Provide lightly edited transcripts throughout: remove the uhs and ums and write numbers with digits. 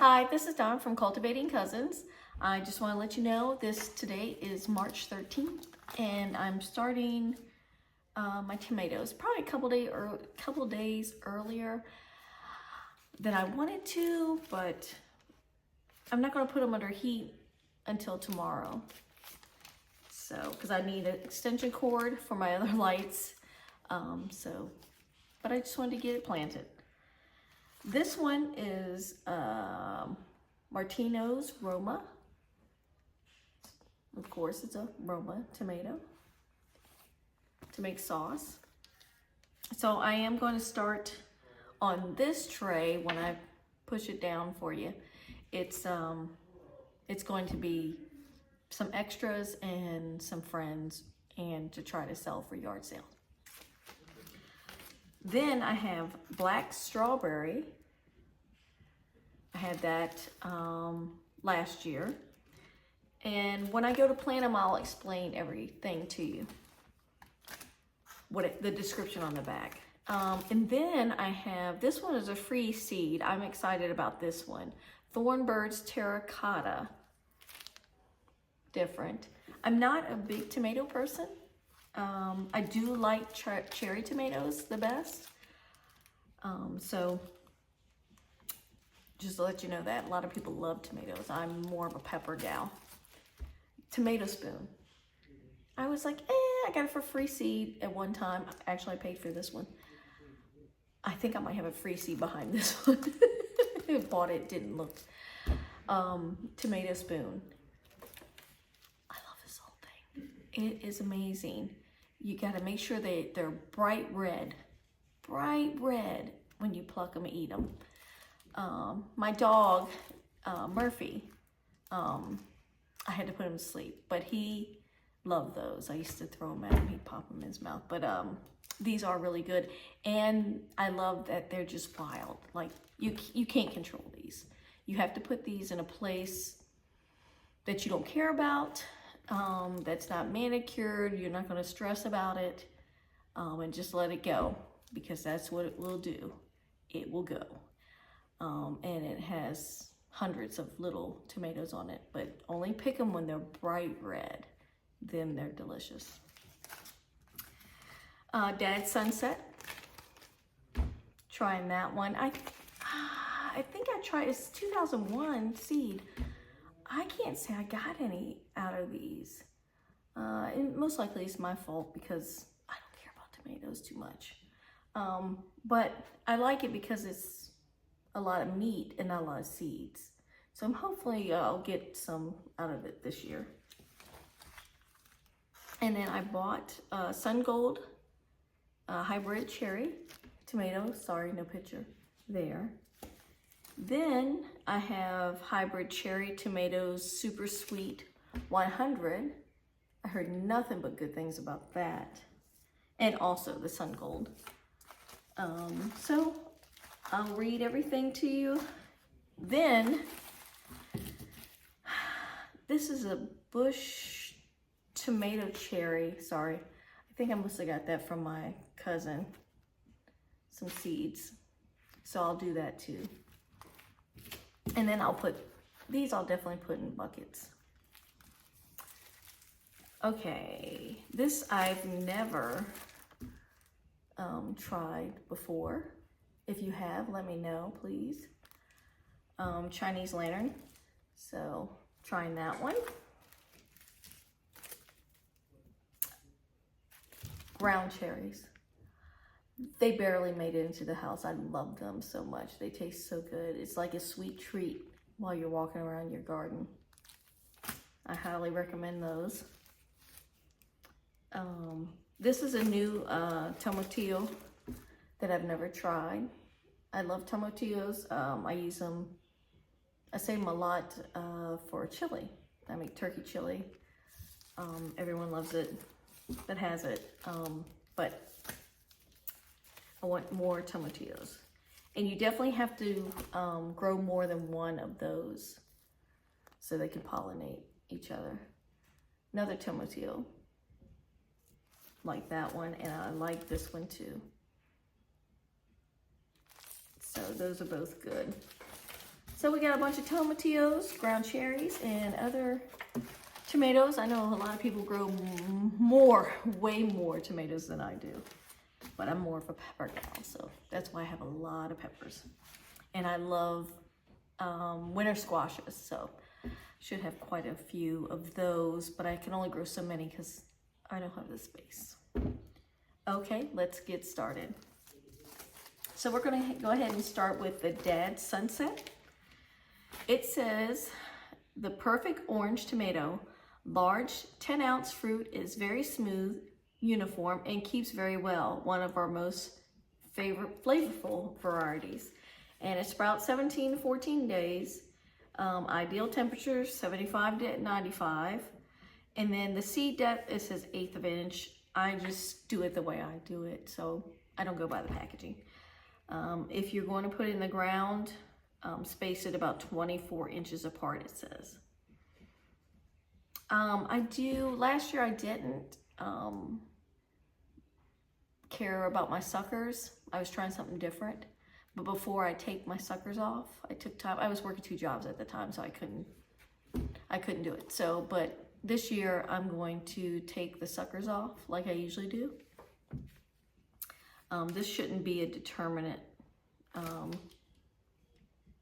Hi, this is Dawn from Cultivating Cousins. I just want to let you know today is March 13th and I'm starting my tomatoes probably a couple days earlier than I wanted to, but I'm not going to put them under heat until tomorrow. So, because I need an extension cord for my other lights. But I just wanted to get it planted. This one is Martino's Roma. Of course, it's a Roma tomato to make sauce. So I am going to start on this tray when I push it down for you. It's going to be some extras and some friends and to try to sell for yard sale. Then I have black strawberry. I had that last year. And when I go to plant them, I'll explain everything to you. The description on the back. And then I have, this one is a free seed. I'm excited about this one. Thornbird's Terracotta. Different. I'm not a big tomato person. I do like cherry tomatoes the best. So just to let you know that a lot of people love tomatoes. I'm more of a pepper gal. Tomato spoon. I was like, I got it for free seed at one time. Actually, I paid for this one. I think I might have a free seed behind this one. I bought it, didn't look. Tomato spoon. I love this whole thing. It is amazing. You got to make sure they're bright red when you pluck them and eat them. My dog, Murphy, I had to put him to sleep, but he loved those. I used to throw them at him, he'd pop them in his mouth. But these are really good, and I love that they're just wild. Like you can't control these. You have to put these in a place that you don't care about. That's not manicured. You're not going to stress about it, and just let it go, because that's what it will do. It will go. And it has hundreds of little tomatoes on it, but only pick them when they're bright red. Then they're delicious. Dad's Sunset. Trying that one. I think I tried, it's 2001 seed. I can't say I got any out of these. And most likely it's my fault because I don't care about tomatoes too much. But I like it because it's a lot of meat and not a lot of seeds. So hopefully I'll get some out of it this year. And then I bought Sun Gold hybrid cherry tomato. Sorry, no picture there. Then I have hybrid cherry tomatoes, super sweet 100. I heard nothing but good things about that. And also the Sun Gold. So I'll read everything to you. Then this is a bush tomato cherry. Sorry, I think I must have got that from my cousin. Some seeds. So I'll do that too. And then I'll definitely put in buckets. Okay, this I've never tried before. If you have, let me know, please. Chinese lantern. So trying that one. Ground cherries. They barely made it into the house. I love them so much. They taste so good. It's like a sweet treat while you're walking around your garden. I highly recommend those. This is a new tomatillo that I've never tried. I love tomatillos. I use them, I save them a lot for chili. I make turkey chili. Everyone loves it that has it. But I want more tomatillos. And you definitely have to grow more than one of those so they can pollinate each other. Another tomatillo, like that one, and I like this one too. So those are both good. So we got a bunch of tomatillos, ground cherries, and other tomatoes. I know a lot of people grow way more tomatoes than I do. But I'm more of a pepper gal, so that's why I have a lot of peppers. And I love winter squashes, so should have quite a few of those, but I can only grow so many because I don't have the space. Okay, let's get started. So we're gonna go ahead and start with the Dad Sunset. It says, the perfect orange tomato, large 10-ounce fruit, is very smooth, uniform, and keeps very well. One of our most flavorful varieties. And it sprouts 17 to 14 days. Ideal temperature, 75 to 95. And then the seed depth, it says 1/8 of an inch. I just do it the way I do it, so I don't go by the packaging. If you're going to put it in the ground, space it about 24 inches apart, it says. Last year I didn't care about my suckers. I was trying something different. But before I take my suckers off, I took time. I was working 2 jobs at the time, so I couldn't do it. So, but this year I'm going to take the suckers off like I usually do. This shouldn't be a determinate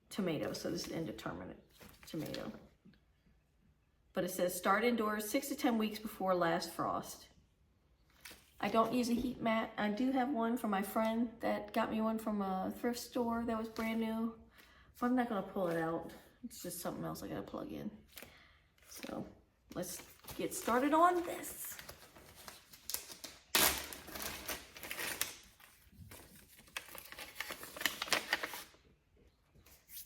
tomato, so this is indeterminate tomato. But it says start indoors 6 to 10 weeks before last frost. I don't use a heat mat. I do have one from my friend that got me one from a thrift store that was brand new. But I'm not gonna pull it out. It's just something else I gotta plug in. So let's get started on this.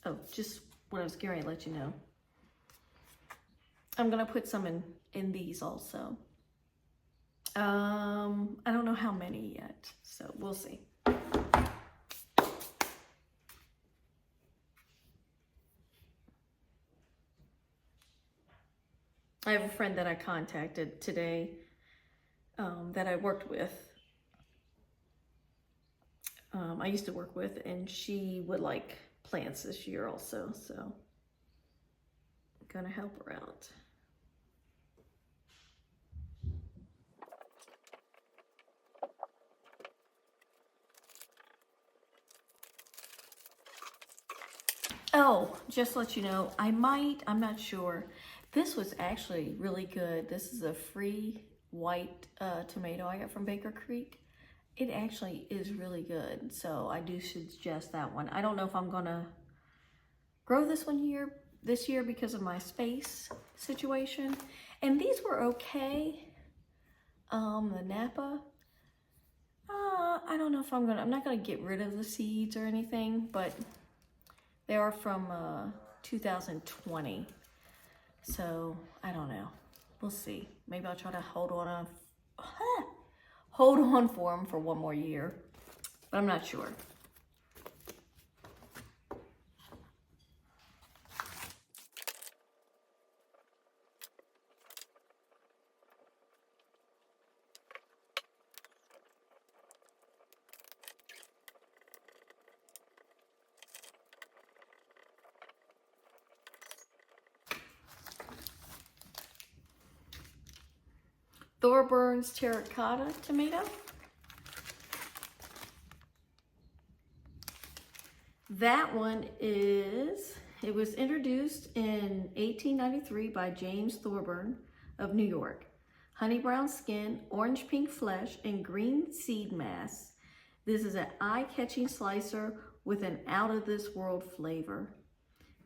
Oh, just what I was getting ready to let you know. I'm gonna put some in these also. I don't know how many yet, so we'll see. I have a friend that I contacted today that I worked with. I used to work with, and she would like plants this year also, so I'm gonna help her out. Oh, just to let you know, I'm not sure. This was actually really good. This is a free white tomato I got from Baker Creek. It actually is really good, so I do suggest that one. I don't know if I'm gonna grow this year because of my space situation. And these were okay. The Napa. I don't know if I'm not gonna get rid of the seeds or anything, but they are from 2020. So I don't know. We'll see. Maybe I'll try to hold on for them for one more year, but I'm not sure. Thorburns terracotta tomato. That one it was introduced in 1893 by James Thorburn of New York. Honey brown skin, orange pink flesh, and green seed mass. This is an eye-catching slicer with an out-of-this-world flavor.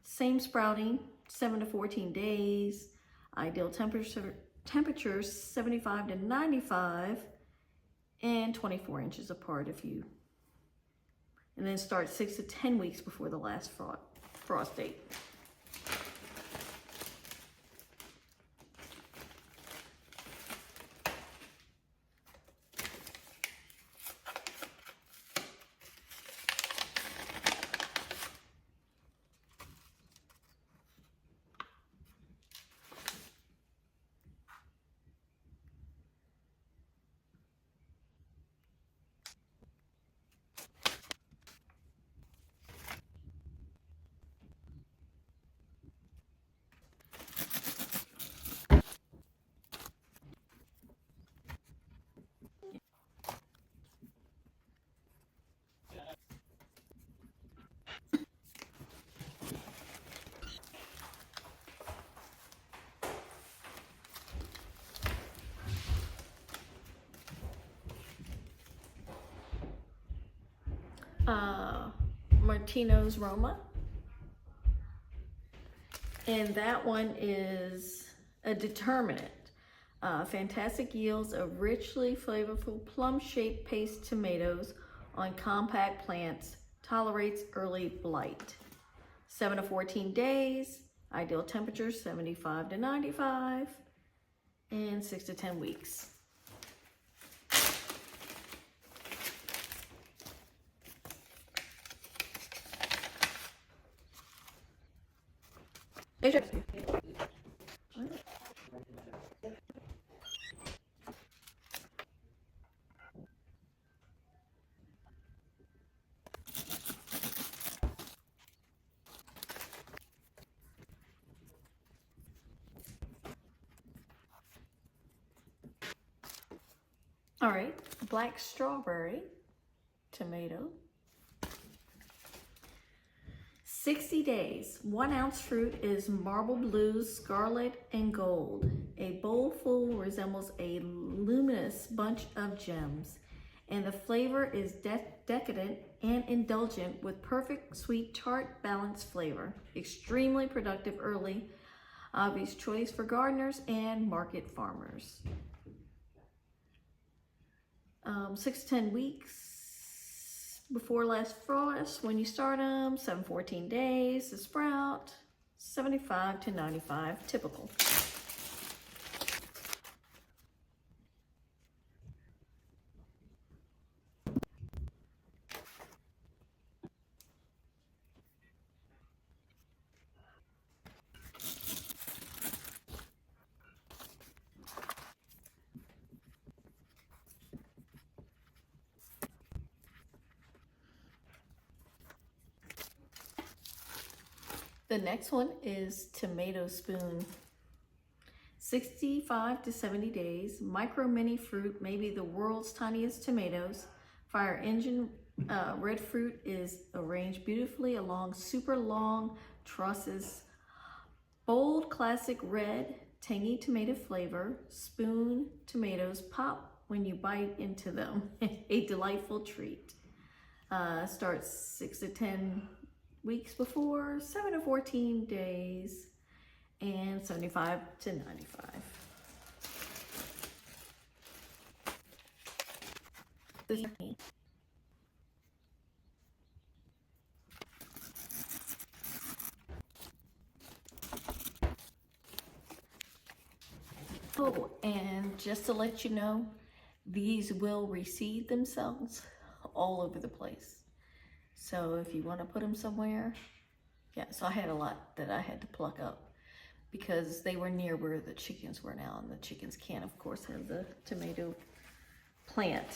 Same sprouting, 7 to 14 days. Ideal temperatures 75 to 95 and 24 inches apart and then start 6 to 10 weeks before the last frost date. Martino's Roma. And that one is a determinant. Fantastic yields of richly flavorful plum-shaped paste tomatoes on compact plants. Tolerates early blight. 7 to 14 days. Ideal temperature 75 to 95. And 6 to 10 weeks. All right, black strawberry tomato. 60 days. 1 ounce fruit is marble blue, scarlet, and gold. A bowl full resembles a luminous bunch of gems, and the flavor is decadent and indulgent with perfect sweet tart balanced flavor. Extremely productive early. Obvious choice for gardeners and market farmers. 6 to 10 weeks before last frost when you start them. 7 to 14 days to sprout. 75 to 95 typical. The next one is tomato spoon. 65 to 70 days. Micro mini fruit, maybe the world's tiniest tomatoes. Fire engine red fruit is arranged beautifully along super long trusses. Bold classic red, tangy tomato flavor. Spoon tomatoes pop when you bite into them. A delightful treat. Starts 6 to 10 weeks before, 7 to 14 days, and 75 to 95. Oh, and just to let you know, these will reseed themselves all over the place. So if you want to put them somewhere, yeah, so I had a lot that I had to pluck up because they were near where the chickens were now, and the chickens can't, of course, have the tomato plant.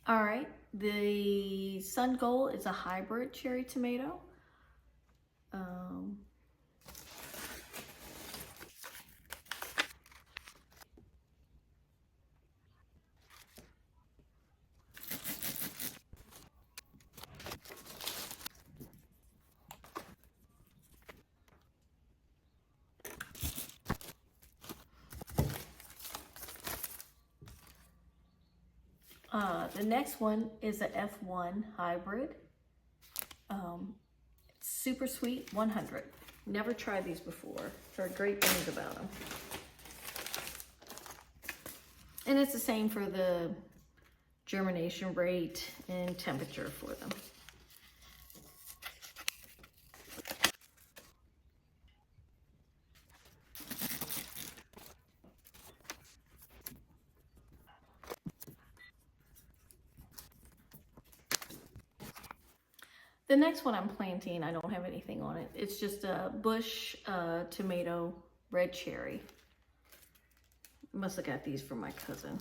All right, the Sun Gold is a hybrid cherry tomato. The next one is a F1 hybrid. Super sweet, 100. Never tried these before. Heard great things about them. And it's the same for the germination rate and temperature for them. The next one I'm planting, I don't have anything on it. It's just a bush tomato red cherry. Must have got these from my cousin.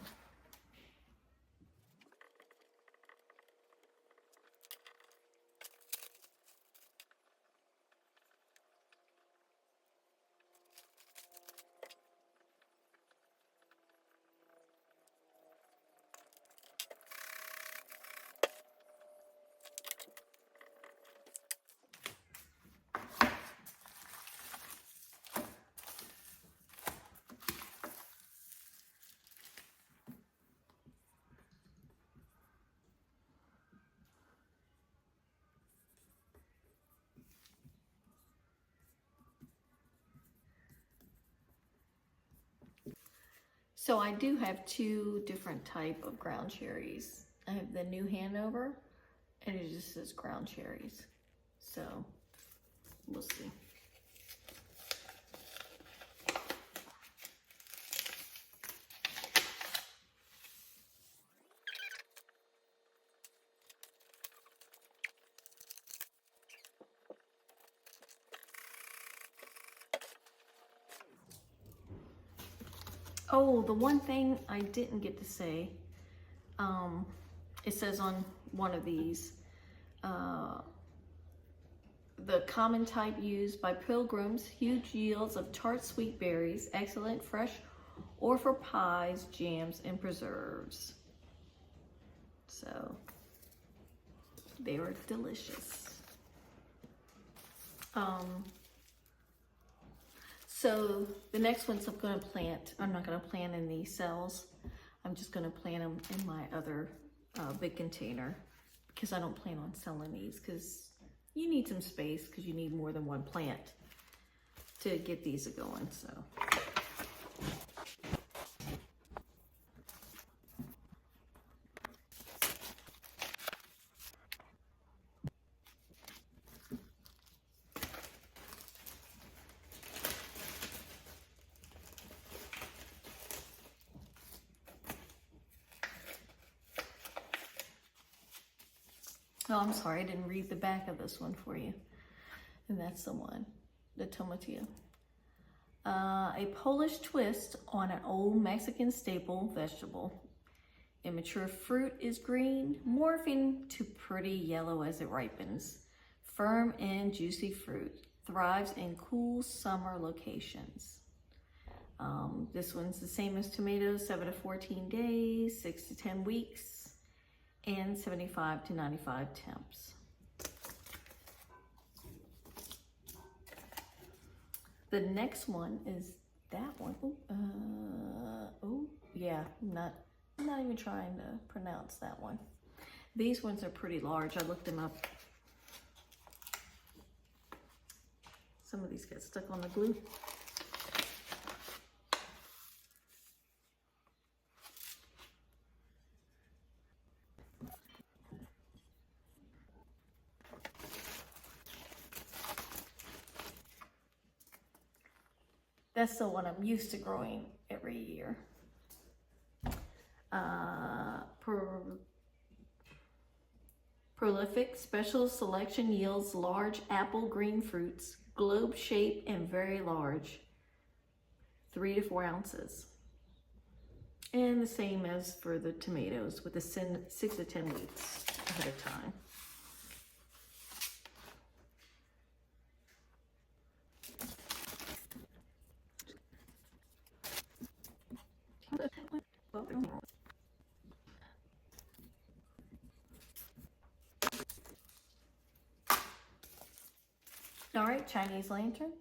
So I do have two different type of ground cherries. I have the New Hanover, and it just says ground cherries. So we'll see. Oh, the one thing I didn't get to say, it says on one of these, the common type used by pilgrims, huge yields of tart sweet berries, excellent fresh or for pies, jams, and preserves. So they are delicious. So the next ones I'm going to plant, I'm not going to plant in these cells. I'm just going to plant them in my other big container because I don't plan on selling these because you need some space because you need more than one plant to get these going. So. Oh, I'm sorry, I didn't read the back of this one for you. And that's the one, the tomatillo. A Polish twist on an old Mexican staple vegetable. Immature fruit is green, morphing to pretty yellow as it ripens. Firm and juicy fruit. Thrives in cool summer locations. This one's the same as tomatoes, 7 to 14 days, 6 to 10 weeks. And 75 to 95 temps. The next one is that one. Oh, yeah, I'm not even trying to pronounce that one. These ones are pretty large. I looked them up. Some of these get stuck on the glue. That's the one I'm used to growing every year. Prolific special selection yields large apple green fruits, globe shaped and very large, 3 to 4 ounces. And the same as for the tomatoes with the 6 to 10 weeks ahead of time. All right, Chinese lantern.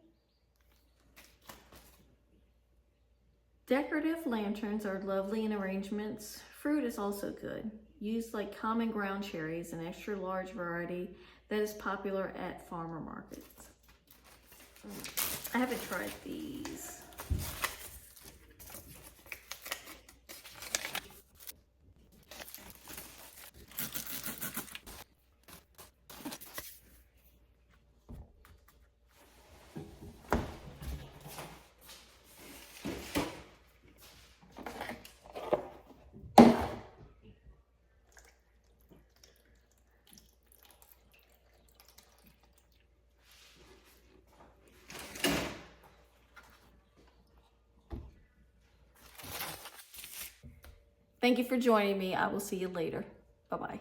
Decorative lanterns are lovely in arrangements. Fruit is also good. Used like common ground cherries, an extra large variety that is popular at farmer markets. I haven't tried these. Thank you for joining me. I will see you later. Bye-bye.